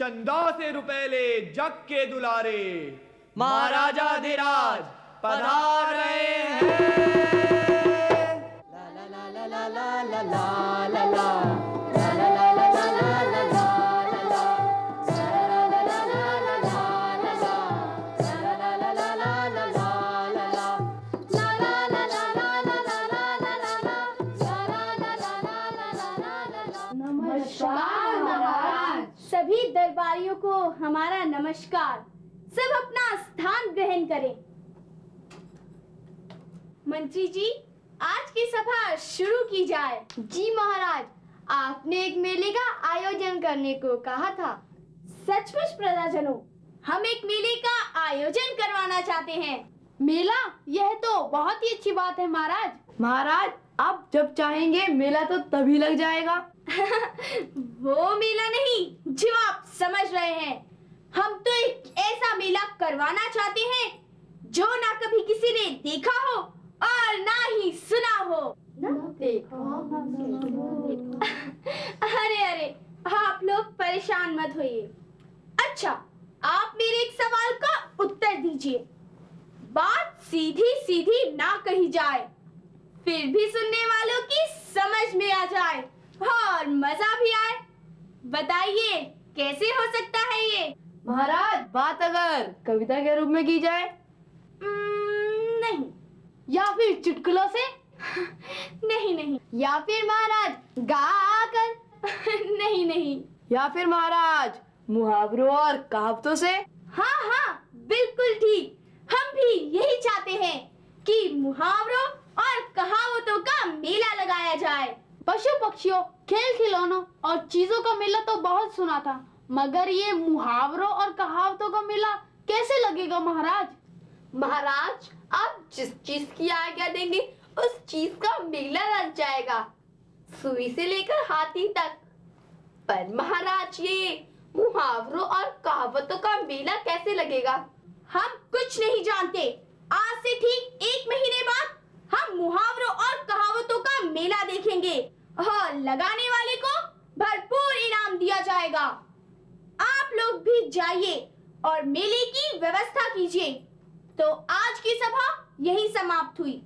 चंदा से रुपए ले जग के दुलारे, महाराजा धीराज पधार रहे हैं। ला ला ला ला ला ला ला ला ला ला ला ला ला ला ला ला ला नमस्कार महाराज। सभी दरबारियों को हमारा नमस्कार। सब अपना स्थान ग्रहण करें। मंत्री जी, आज की सभा शुरू की जाए। जी महाराज, आपने एक मेले का आयोजन करने को कहा था। सचमुच प्रजाजनों, हम एक मेले का आयोजन करवाना चाहते हैं। मेला? यह तो बहुत ही अच्छी बात है महाराज। महाराज, आप जब चाहेंगे मेला तो तभी लग जाएगा। वो मेला नहीं जो आप समझ रहे हैं। हम तो एक ऐसा मेला करवाना चाहते हैं जो ना कभी किसी ने देखा हो और ना ही सुना हो। अरे अरे, आप लोग परेशान मत होइए। अच्छा, आप मेरे एक सवाल का उत्तर दीजिए। बात सीधी सीधी ना कही जाए, फिर भी सुनने वालों की समझ में आ जाए और मजा भी आए। बताइए, कैसे हो सकता है ये? महाराज, बात अगर कविता के रूप में की जाए? नहीं। या फिर चुटकुलों से? नहीं नहीं। या फिर महाराज गा कर? नहीं नहीं। या फिर महाराज मुहावरों और कहावतों से? हाँ हाँ, बिल्कुल ठीक। हम भी यही चाहते हैं कि मुहावरों और कहावतों का मेला लगाया जाए। पशु पक्षियों, खेल खिलौनों और चीजों का मेला तो बहुत सुना था, मगर ये मुहावरों और कहावतों का मेला कैसे लगेगा महाराज? महाराज, आप जिस चीज की आज्ञा देंगे उस चीज का मेला लग जाएगा, सुई से लेकर हाथी तक। पर महाराज, ये मुहावरों और कहावतों का मेला कैसे लगेगा? हम कुछ नहीं जानते। आज से ठीक 1 महीने बाद हम मुहावरों और कहावतों का मेला देखेंगे और लगाने वाले को भरपूर इनाम दिया जाएगा। आप लोग भी जाइए और मेले की व्यवस्था कीजिए। तो आज की सभा यही समाप्त हुई।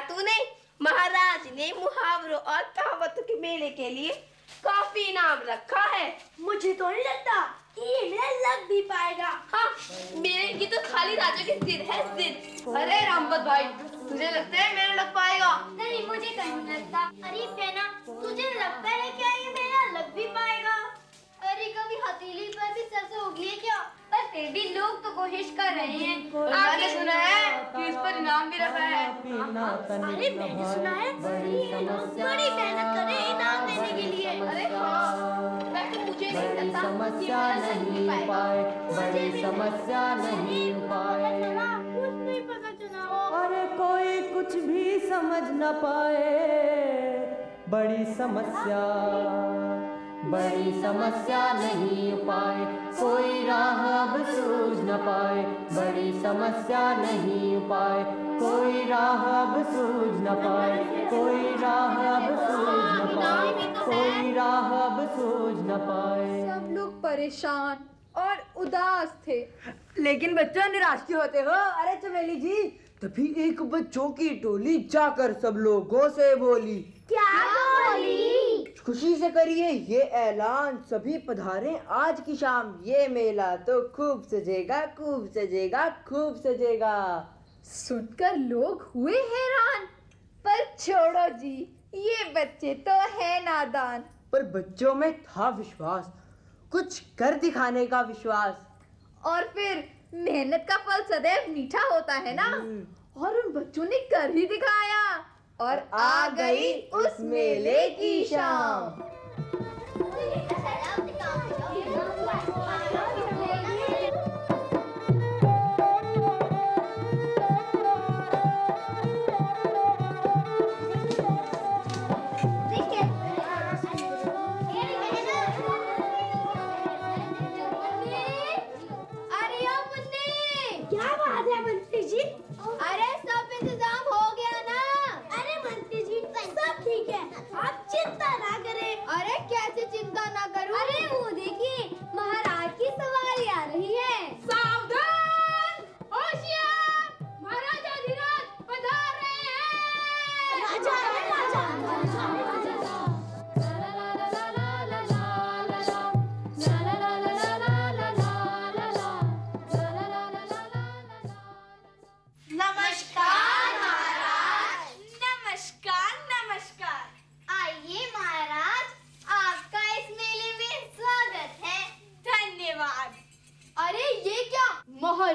तूने महाराज ने मुहावरों और कहावतों के मेले के लिए काफी इनाम रखा है। मुझे तो नहीं लगता कि ये मेला लग भी पाएगा। हाँ, मेरे की तो खाली राजा की जिद है, जिद। अरे रामपत भाई, तुझे लगता है मेला लग पाएगा? नहीं, मुझे कहीं लगता। अरे बहना, तुझे लगता है क्या ये मेला लग भी पाएगा? अरे कभी हथेली पर भी सरसों उगली है क्या? पर फिर भी लोग तो कोशिश कर रहे हैं। मैंने सुना है कि इस पर इनाम भी रखा है। अरे मैंने सुना है बड़ी मेहनत करे इनाम देने के लिए। अरे हाँ, वैसे मुझे नहीं लगता समस्या नहीं पाए, बड़ी समस्या नहीं पाए। कुछ नहीं पता चला। अरे कोई कुछ भी समझ न पाए, बड़ी समस्या नहीं पाए, कोई राह अब सूझ न पाए, बड़ी समस्या नहीं पाए, कोई राह अब सूझ न पाए, कोई राह अब सूझ न पाए, कोई राह अब सूझ न पाए। सब लोग परेशान और उदास थे। लेकिन बच्चों, निराश क्यों होते हो? अरे चमेली जी, तभी एक बच्चों की टोली जाकर सब लोगों से बोली। क्या बोली? खुशी से करिए ये ऐलान, सभी पधारें आज की शाम, ये मेला तो खूब सजेगा, खूब सजेगा, खूब सजेगा। सुनकर लोग हुए हैरान। पर छोड़ो जी, ये बच्चे तो है नादान। पर बच्चों में था विश्वास, कुछ कर दिखाने का विश्वास। और फिर मेहनत का फल सदैव मीठा होता है ना। और उन बच्चों ने कर ही दिखाया और आ गई उस मेले की शाम। देखिए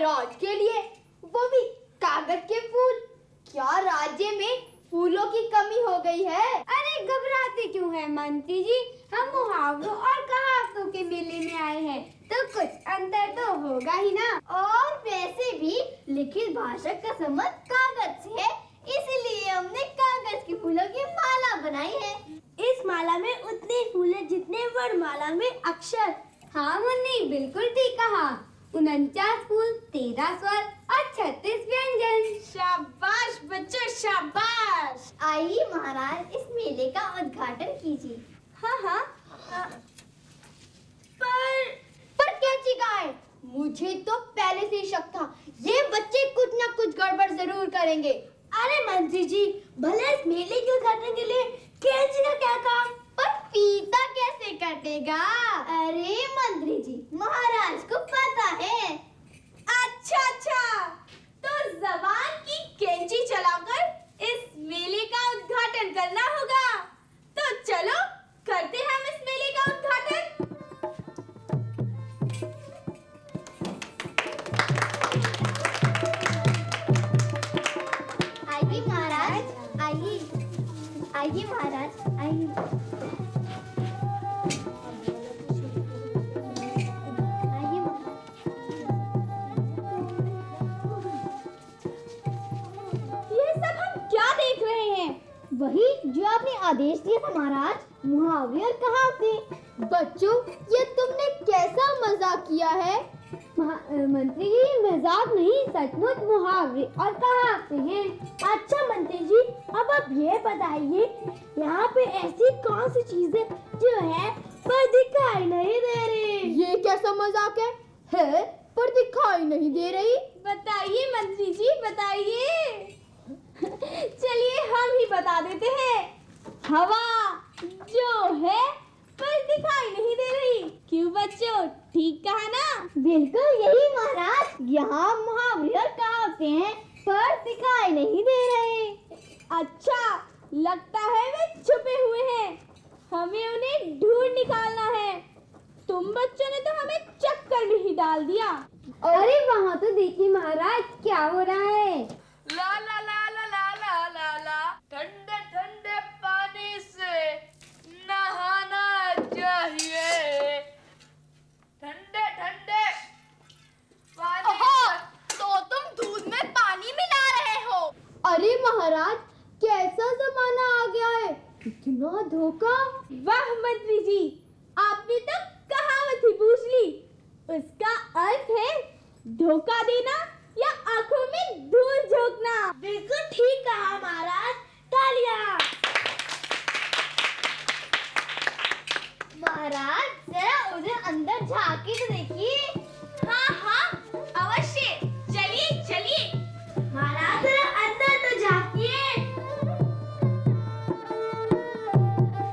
महाराज के लिए, वो भी कागज के फूल। क्या राज्य में फूलों की कमी हो गई है? अरे घबराते क्यों हैं मंत्री जी, हम मुहावरों और कहावतों के मेले में आए हैं, तो कुछ अंतर तो होगा ही ना। और वैसे भी लिखित भाषा का संबंध कागज से है, इसलिए हमने कागज के फूलों की माला बनाई है। इस माला में उतने फूल हैं जितने वर्णमाला में अक्षर। हाँ मुन्नी, बिल्कुल ठीक कहा। 49 फूल, 13 स्वर और 36 व्यंजन। शाबाश बच्चों, शाबाश। आइए महाराज, इस मेले का उद्घाटन कीजिए। हाँ। पर क्या चीज़ है? मुझे तो पहले से ही शक था, ये बच्चे कुछ न कुछ गड़बड़ जरूर करेंगे। अरे मंत्री जी, भले इस मेले के उद्घाटन के लिए कैंची का क्या काम? पर पीता कैसे कटेगा? अरे मंत्री जी, महाराज को पता है। अच्छा, तो जबान की कैंची चलाकर इस मेले का उद्घाटन करना होगा। तो चलो करते हैं हम इस मेले का उद्घाटन। आइए महाराज, आइए महाराज, आइए। वही जो आपने आदेश दिया था महाराज, मुहावरे और कहावतें। बच्चों, ये तुमने कैसा मजाक किया है? मंत्री जी, मजाक नहीं, सचमुच मुहावरे और कहावतें हैं। अच्छा मंत्री जी, अब आप ये बताइए, यहाँ पे ऐसी कौन सी चीजें जो है पर दिखाई नहीं दे रही? ये कैसा मजाक है पर दिखाई नहीं दे रही? बताइए मंत्री जी, बताइए। चलिए हम ही बता देते हैं। हवा जो है पर दिखाई नहीं दे रही। क्यों बच्चों, ठीक कहा ना? बिल्कुल यही महाराज, यहाँ मुहावरे और कहावतें हैं पर दिखाई नहीं दे रहे। अच्छा, लगता है वे छुपे हुए हैं, हमें उन्हें ढूंढ निकालना है। तुम बच्चों ने तो हमें चक्कर में ही डाल दिया। अरे वहाँ तो देखिए महाराज, क्या हो रहा है? ला ला ला ला ला ला ला ला, ठंडे ठंडे पानी से नहाना चाहिए। ठंडे ठंडे पानी से। तो तुम दूध में पानी मिला रहे हो? अरे महाराज, कैसा जमाना आ गया है, कितना धोखा। वाह मंत्री जी, आपने तो कहावत ही पूछ ली। उसका अर्थ है धोखा देना या आंखों में धूल झोंकना। बिल्कुल ठीक कहा महाराज, तालियां। महाराज, जरा उधर अंदर झांक के तो देखिए। हाँ, अवश्य। चलिए। महाराज, जरा अंदर तो झांकिए।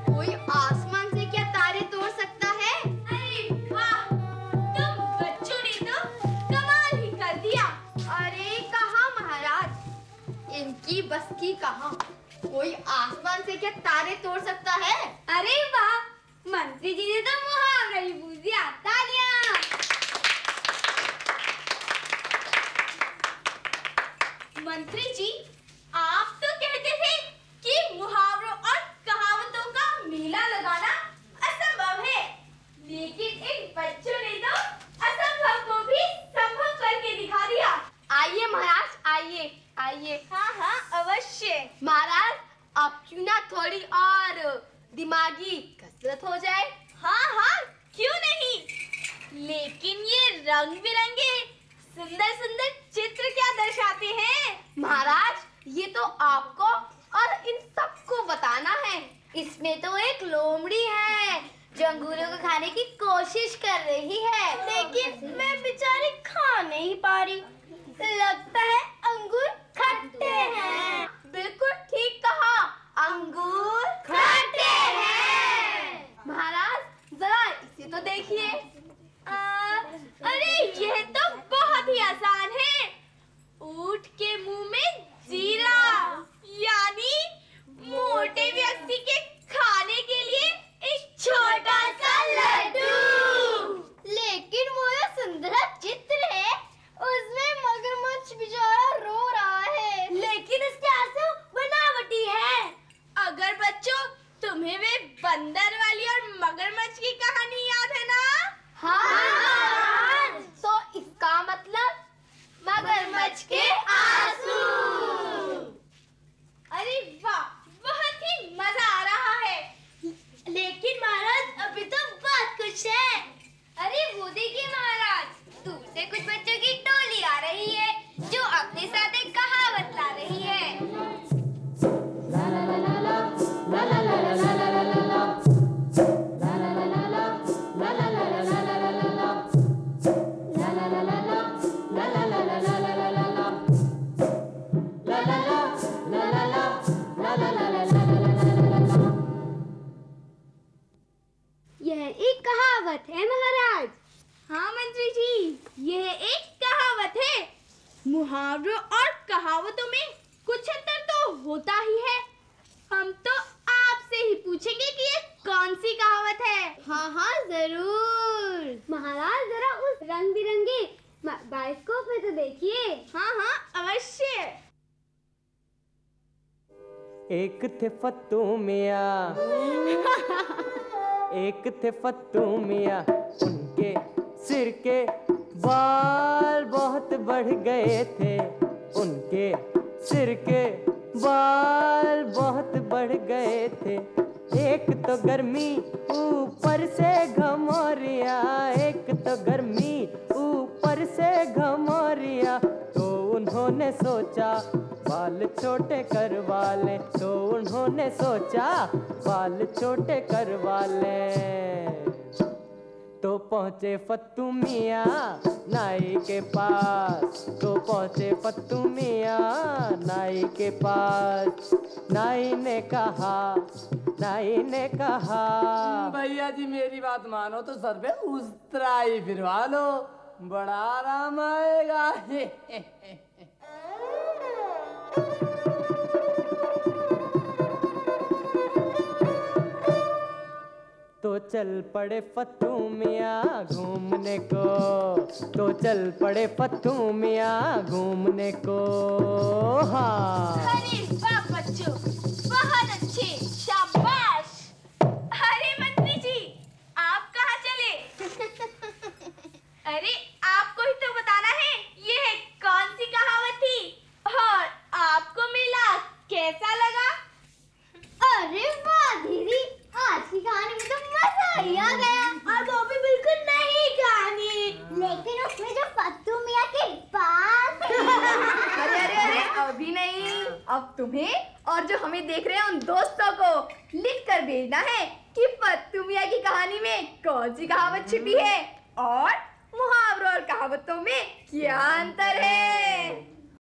कोई आसमान से क्या तारे तोड़ सकता है? अरे वाह, तुम बच्चों ने तो कमाल ही कर दिया। अरे कहाँ महाराज, इनकी बस की कहाँ। कोई आसमान से क्या तारे तोड़ सकता है? अरे वाह, मंत्री जी ने तो मुहावरा ही पूछ दिया। तालियां। मंत्री जी, आप तो कहते थे कि मुहावरों और कहावतों का मेला लगाना असंभव है, लेकिन इन बच्चों ने तो असंभव को भी संभव करके दिखा दिया। आइए महाराज, आइए। हाँ, अवश्य। महाराज, अब क्यों ना थोड़ी और दिमागी कसरत हो जाए? हाँ, क्यों नहीं। लेकिन ये रंग बिरंगे सुंदर चित्र क्या दर्शाते हैं? महाराज, ये तो आपको और इन सबको बताना है। इसमें तो एक लोमड़ी है जो अंगूरों को खाने की कोशिश कर रही है, लेकिन मैं बेचारी खा नहीं पा रही। लगता है अंगूर खट्टे हैं। बिल्कुल ठीक कहा, अंगूर खट्टे हैं। महाराज, जरा इसे तो देखिए। अरे यह तो बहुत ही आसान है। ऊंट के मुंह में जीरा, यानी मोटे व्यक्ति के खाने के लिए एक छोटा सा लड्डू। लेकिन वो जो सुंदर चित्र है, उसमें महाराज। हाँ मंत्री जी, यह एक कहावत है। मुहावरों और कहावतों में कुछ अंतर तो होता ही है। हम तो आपसे ही पूछेंगे कि ये कौन सी कहावत है। हाँ हाँ जरूर। महाराज जरा उस रंग बिरंगे बाइस्कोप में तो देखिए। हाँ हाँ अवश्य। एक थे फत्तू मियाँ, एक थे फत्तू मियाँ, उनके सिर के बाल बहुत बढ़ गए थे, उनके सिर के बाल बहुत बढ़ गए थे। एक तो गर्मी ऊपर से घमौरिया, एक तो गर्मी ऊपर से घमौरिया, तो उन्होंने सोचा बाल छोटे करवा लें, तो उन्होंने सोचा बाल छोटे करवा लें। तो पहुँचे फत्तू मियाँ नाई के पास, तो पहुँचे फत्तू मियाँ नाई के पास। नाई ने कहा, नाई ने कहा, भैया जी मेरी बात मानो तो सर पे उस्तरा ही फिरवा लो, बड़ा आराम आएगा। तो चल पड़े फत्तू मियाँ घूमने को, तो चल पड़े फत्तू मियाँ घूमने को। हाँ अरे वाह बच्चों, बहुत अच्छे, शाबाश। अरे मंत्री जी, आप कहाँ चले? अरे आपको ही तो बताना है ये कौन सी कहावत थी और आपको मेला कैसा लगा? अरे वाह दीदी, आज की कहानी में तो मजा ही आ गया। और वो भी बिल्कुल नई कहानी, लेकिन उसमें जो फत्तू मियाँ के बाल अरे अरे अरे अभी नहीं, अब तुम्हें और जो हमें देख रहे हैं उन दोस्तों को लिख कर भेजना है कि फत्तू मियाँ की कहानी में कौन सी कहावत छिपी है और मुहावरों और कहावतों में क्या अंतर है।